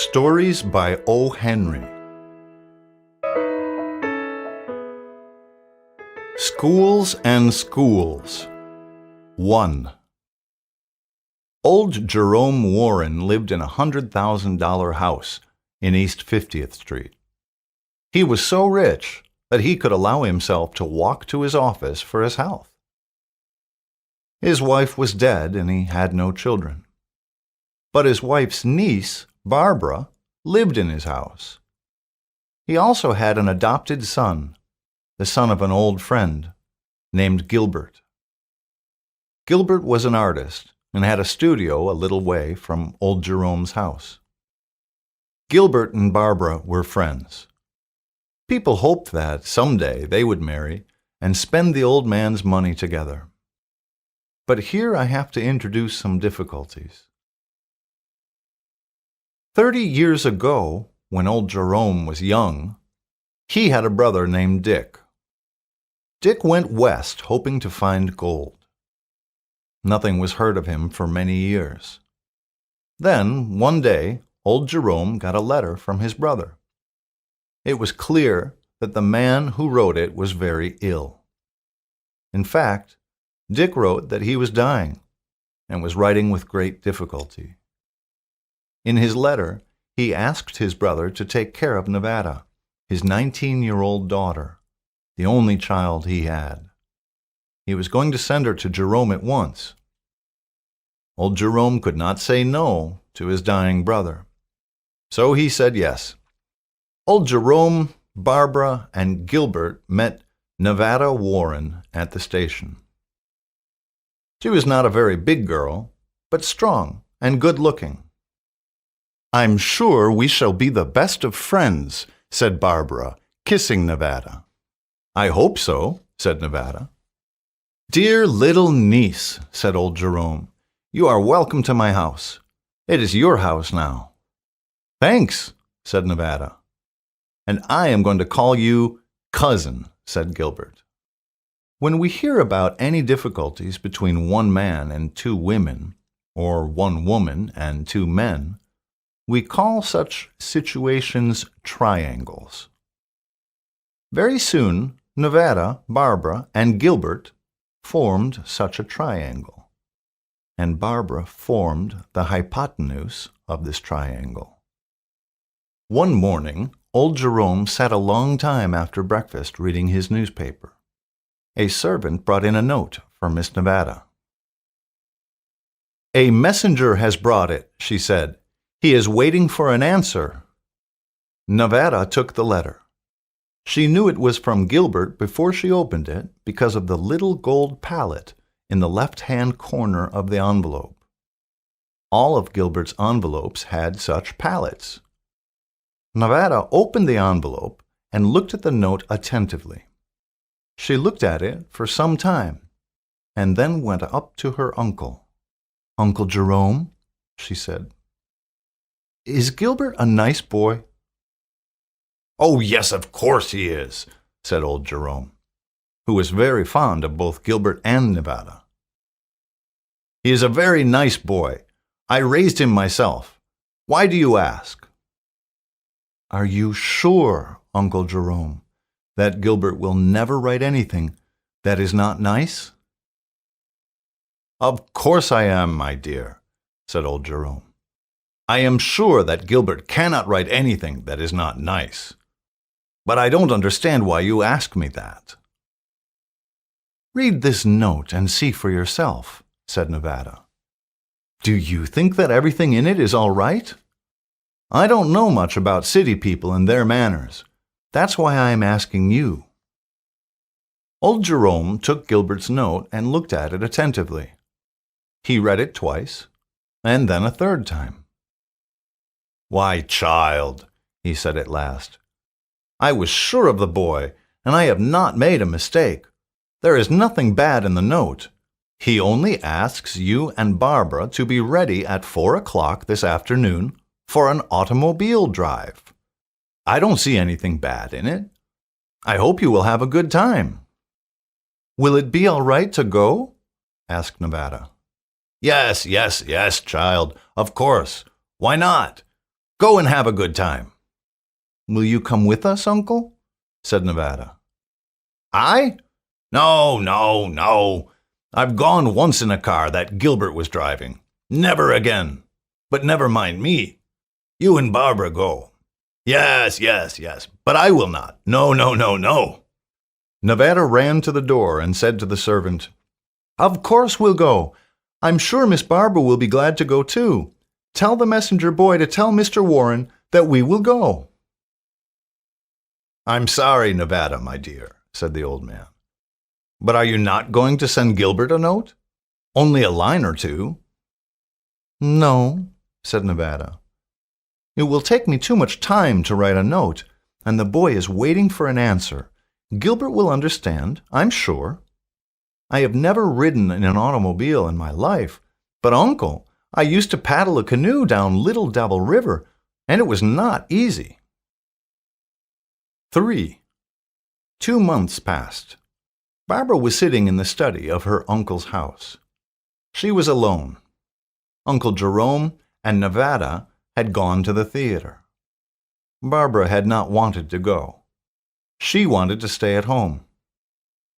Stories by O.Hentry. Schools and Schools. 1. Old Jerome Warren lived in a $100,000 house in East 50th Street. He was so rich that he could allow himself to walk to his office for his health. His wife was dead and he had no children. But his wife's niece, Barbara, lived in his house. He also had an adopted son, the son of an old friend, named Gilbert. Gilbert was an artist and had a studio a little way from old Jerome's house. Gilbert and Barbara were friends. People hoped that someday they would marry and spend the old man's money together. But here I have to introduce some difficulties. 30 years ago, when old Jerome was young, he had a brother named Dick. Dick went west hoping to find gold. Nothing was heard of him for many years. Then, one day, old Jerome got a letter from his brother. It was clear that the man who wrote it was very ill. In fact, Dick wrote that he was dying and was writing with great difficulty. In his letter, he asked his brother to take care of Nevada, his 19-year-old daughter, the only child he had. He was going to send her to Jerome at once. Old Jerome could not say no to his dying brother, so he said yes. Old Jerome, Barbara, and Gilbert met Nevada Warren at the station. She was not a very big girl, but strong and good-looking. "I'm sure we shall be the best of friends," said Barbara, kissing Nevada. "I hope so," said Nevada. "Dear little niece," said old Jerome, "you are welcome to my house. It is your house now." "Thanks," said Nevada. "And I am going to call you cousin," said Gilbert. When we hear about any difficulties between one man and two women, or one woman and two men, we call such situations triangles. Very soon, Nevada, Barbara, and Gilbert formed such a triangle, and Barbara formed the hypotenuse of this triangle. One morning, old Jerome sat a long time after breakfast reading his newspaper. A servant brought in a note for Miss Nevada. "A messenger has brought it," she said. "He is waiting for an answer." Nevada took the letter. She knew it was from Gilbert before she opened it because of the little gold palette in the left-hand corner of the envelope. All of Gilbert's envelopes had such palettes. Nevada opened the envelope and looked at the note attentively. She looked at it for some time and then went up to her uncle. "Uncle Jerome," she said, "is Gilbert a nice boy?" "Oh, yes, of course he is," said old Jerome, who was very fond of both Gilbert and Nevada. "He is a very nice boy. I raised him myself. Why do you ask?" "Are you sure, Uncle Jerome, that Gilbert will never write anything that is not nice?" "Of course I am, my dear," said old Jerome. "I am sure that Gilbert cannot write anything that is not nice. But I don't understand why you ask me that." "Read this note and see for yourself," said Nevada. "Do you think that everything in it is all right? I don't know much about city people and their manners. That's why I am asking you." Old Jerome took Gilbert's note and looked at it attentively. He read it twice, and then a third time. "Why, child," he said at last, "I was sure of the boy, and I have not made a mistake. There is nothing bad in the note. He only asks you and Barbara to be ready at 4 o'clock this afternoon for an automobile drive. I don't see anything bad in it. I hope you will have a good time." "Will it be all right to go?" asked Nevada. Yes, child, of course. Why not? Go and have a good time." "Will you come with us, Uncle?" said Nevada. "I? No, no, no. I've gone once in a car that Gilbert was driving. Never again. But never mind me. You and Barbara go." "Yes, yes, yes, but I will not. No, no, no, no." Nevada ran to the door and said to the servant, "Of course we'll go. I'm sure Miss Barbara will be glad to go too. Tell the messenger boy to tell Mr. Warren that we will go." "I'm sorry, Nevada, my dear," said the old man. "But are you not going to send Gilbert a note? Only a line or two?" "No," said Nevada. "It will take me too much time to write a note, and the boy is waiting for an answer. Gilbert will understand, I'm sure. I have never ridden in an automobile in my life, but, Uncle, I used to paddle a canoe down Little Devil River, and it was not easy." 3. 2 months passed. Barbara was sitting in the study of her uncle's house. She was alone. Uncle Jerome and Nevada had gone to the theater. Barbara had not wanted to go. She wanted to stay at home.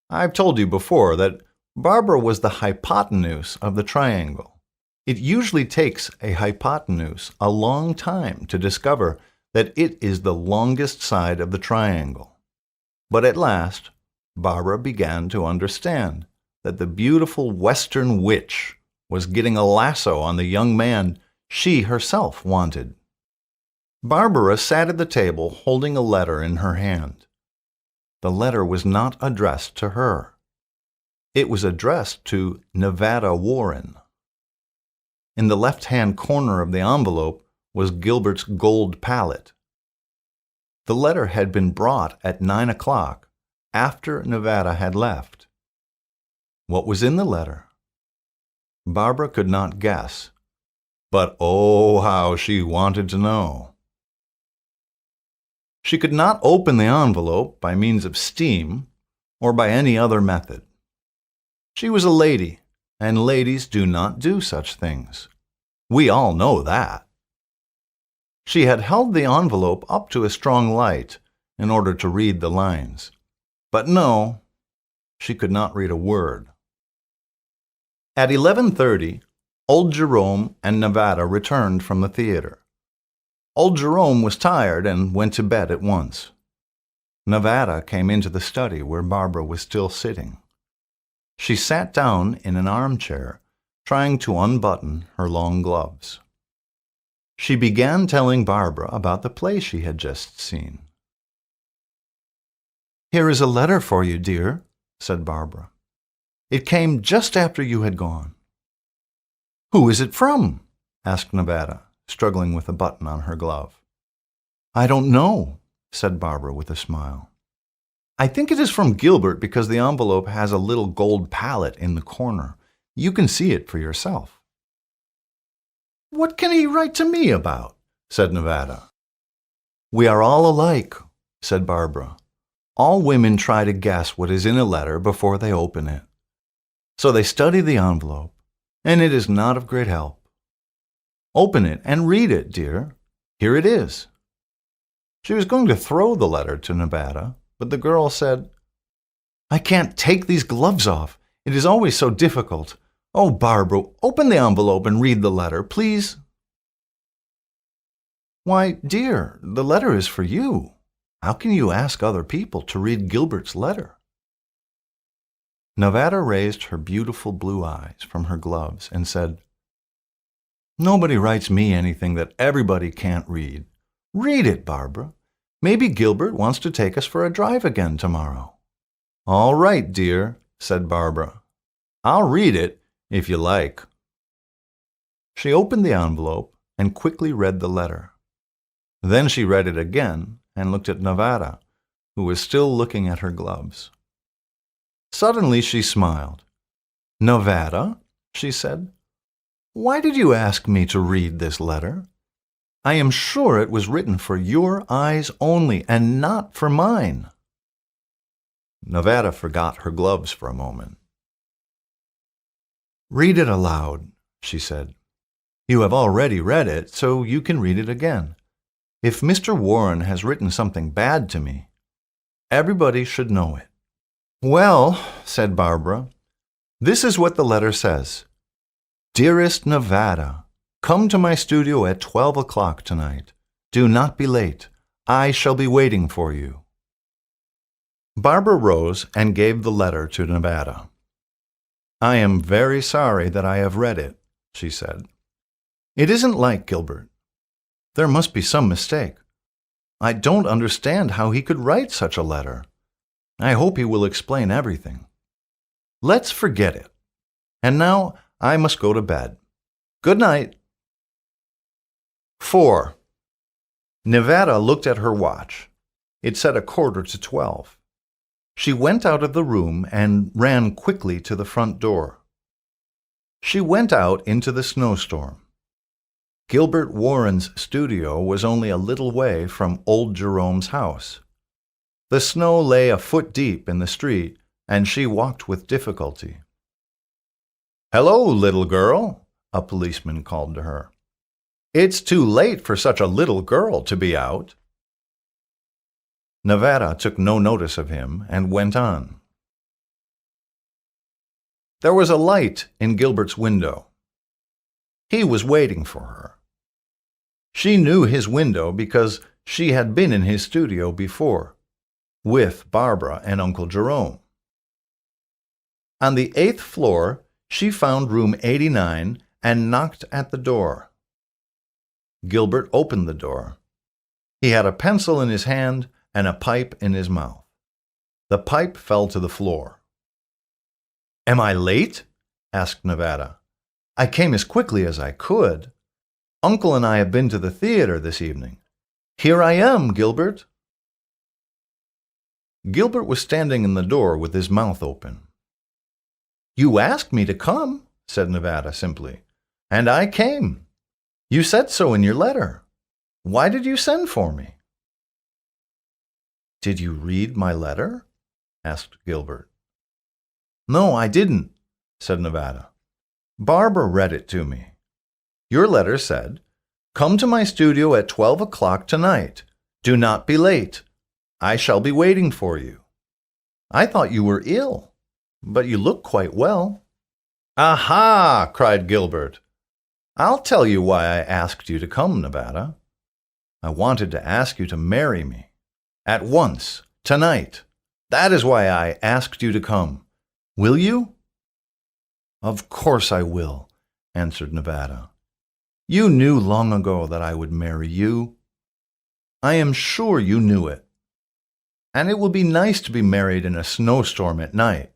I've told you before that Barbara was the hypotenuse of the triangle. It usually takes a hypotenuse a long time to discover that it is the longest side of the triangle. But at last, Barbara began to understand that the beautiful Western witch was getting a lasso on the young man she herself wanted. Barbara sat at the table holding a letter in her hand. The letter was not addressed to her. It was addressed to Nevada Warren. In the left-hand corner of the envelope was Gilbert's gold palette. The letter had been brought at 9 o'clock, after Nevada had left. What was in the letter? Barbara could not guess, but oh, how she wanted to know. She could not open the envelope by means of steam or by any other method. She was a lady, and ladies do not do such things. We all know that. She had held the envelope up to a strong light in order to read the lines. But no, she could not read a word. At 11:30, old Jerome and Nevada returned from the theater. Old Jerome was tired and went to bed at once. Nevada came into the study where Barbara was still sitting. She sat down in an armchair, trying to unbutton her long gloves. She began telling Barbara about the play she had just seen. "Here is a letter for you, dear," said Barbara. "It came just after you had gone." "Who is it from?" asked Nevada, struggling with a button on her glove. "I don't know," said Barbara with a smile. "I think it is from Gilbert because the envelope has a little gold palette in the corner. You can see it for yourself." "What can he write to me about?" said Nevada. "We are all alike," said Barbara. "All women try to guess what is in a letter before they open it. So they study the envelope, and it is not of great help. Open it and read it, dear. Here it is." She was going to throw the letter to Nevada, but the girl said, "I can't take these gloves off. It is always so difficult. Oh, Barbara, open the envelope and read the letter, please." "Why, dear, the letter is for you. How can you ask other people to read Gilbert's letter?" Nevada raised her beautiful blue eyes from her gloves and said, "Nobody writes me anything that everybody can't read. Read it, Barbara. Maybe Gilbert wants to take us for a drive again tomorrow." "All right, dear," said Barbara. "I'll read it, if you like." She opened the envelope and quickly read the letter. Then she read it again and looked at Nevada, who was still looking at her gloves. Suddenly she smiled. "Nevada," she said, "why did you ask me to read this letter? I am sure it was written for your eyes only, and not for mine." Nevada forgot her gloves for a moment. "Read it aloud," she said. "You have already read it, so you can read it again. If Mr. Warren has written something bad to me, everybody should know it." "Well," said Barbara, "this is what the letter says. Dearest Nevada, come to my studio at 12 o'clock tonight. Do not be late. I shall be waiting for you." Barbara rose and gave the letter to Nevada. "I am very sorry that I have read it," she said. "It isn't like Gilbert. There must be some mistake. I don't understand how he could write such a letter. I hope he will explain everything. Let's forget it. And now I must go to bed. Good night." 4. Nevada looked at her watch. It said 11:45. She went out of the room and ran quickly to the front door. She went out into the snowstorm. Gilbert Warren's studio was only a little way from old Jerome's house. The snow lay a foot deep in the street, and she walked with difficulty. "Hello, little girl," a policeman called to her. "It's too late for such a little girl to be out." Nevada took no notice of him and went on. There was a light in Gilbert's window. He was waiting for her. She knew his window because she had been in his studio before, with Barbara and Uncle Jerome. On the 8th floor, she found room 89 and knocked at the door. Gilbert opened the door. He had a pencil in his hand and a pipe in his mouth. The pipe fell to the floor. "Am I late?" asked Nevada. "I came as quickly as I could. Uncle and I have been to the theater this evening. Here I am, Gilbert." Gilbert was standing in the door with his mouth open. "You asked me to come," said Nevada simply, "and I came. You said so in your letter. Why did you send for me?" "Did you read my letter?" asked Gilbert. "No, I didn't," said Nevada. "Barbara read it to me. Your letter said, 'Come to my studio at 12 o'clock tonight. Do not be late. I shall be waiting for you.' I thought you were ill, but you look quite well." "Aha!" cried Gilbert. "I'll tell you why I asked you to come, Nevada. I wanted to ask you to marry me. At once, tonight. That is why I asked you to come. Will you?" "Of course I will," answered Nevada. "You knew long ago that I would marry you. I am sure you knew it. And it will be nice to be married in a snowstorm at night.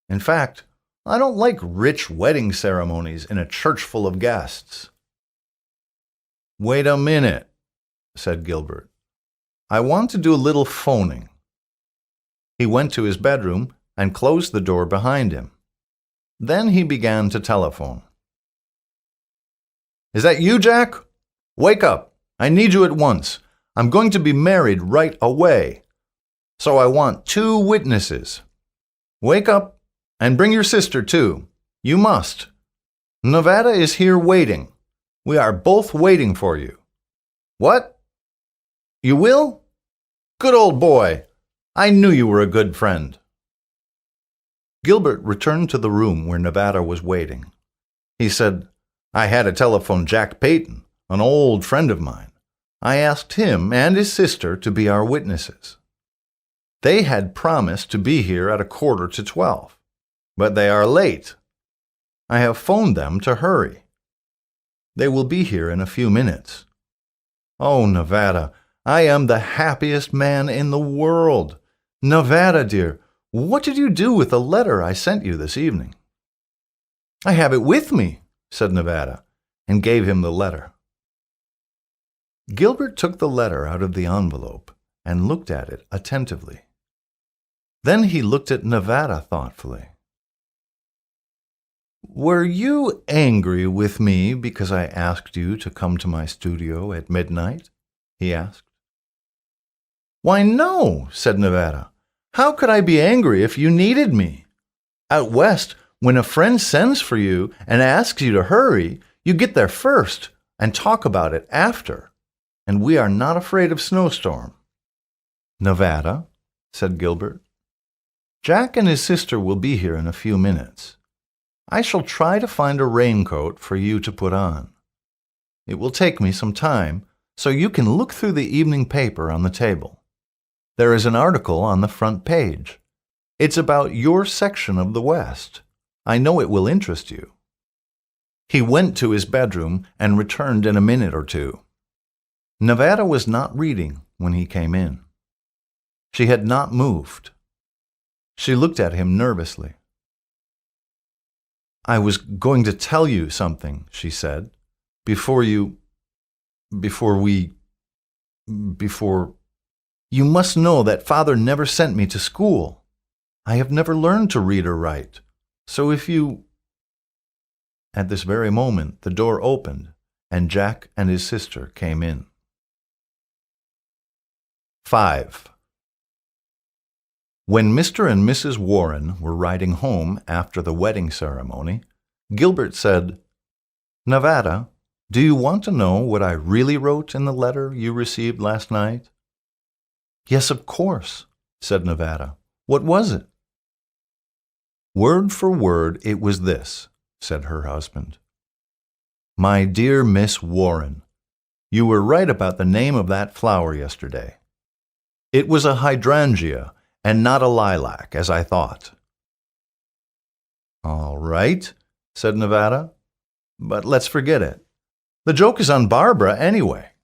In fact, I don't like rich wedding ceremonies in a church full of guests." "Wait a minute," said Gilbert. "I want to do a little phoning." He went to his bedroom and closed the door behind him. Then he began to telephone. "Is that you, Jack? Wake up. I need you at once. I'm going to be married right away. So I want 2 witnesses. Wake up and bring your sister, too. You must. Nevada is here waiting. We are both waiting for you. What? You will? Good old boy. I knew you were a good friend." Gilbert returned to the room where Nevada was waiting. He said, "I had to telephone Jack Peyton, an old friend of mine. I asked him and his sister to be our witnesses. They had promised to be here at 11:45, but they are late. I have phoned them to hurry. They will be here in a few minutes. Oh, Nevada, I am the happiest man in the world. Nevada, dear, what did you do with the letter I sent you this evening?" "I have it with me," said Nevada, and gave him the letter. Gilbert took the letter out of the envelope and looked at it attentively. Then he looked at Nevada thoughtfully. "Were you angry with me because I asked you to come to my studio at midnight?" he asked. "Why, no," said Nevada. "How could I be angry if you needed me? Out west, when a friend sends for you and asks you to hurry, you get there first and talk about it after. and we are not afraid of snowstorm." "Nevada," said Gilbert. "Jack and his sister will be here in a few minutes. I shall try to find a raincoat for you to put on. It will take me some time, so you can look through the evening paper on the table. There is an article on the front page. It's about your section of the West. I know it will interest you." He went to his bedroom and returned in a minute or two. Nevada was not reading when he came in. She had not moved. She looked at him nervously. "I was going to tell you something," she said, before you must know that Father never sent me to school. I have never learned to read or write. So if you—" At this very moment the door opened, and Jack and his sister came in. 5. When Mr. and Mrs. Warren were riding home after the wedding ceremony, Gilbert said, "Nevada, do you want to know what I really wrote in the letter you received last night?" "Yes, of course," said Nevada. "What was it?" "Word for word it was this," said her husband. "My dear Miss Warren, you were right about the name of that flower yesterday. It was a hydrangea and not a lilac, as I thought." "All right," said Nevada, "but let's forget it. The joke is on Barbara anyway."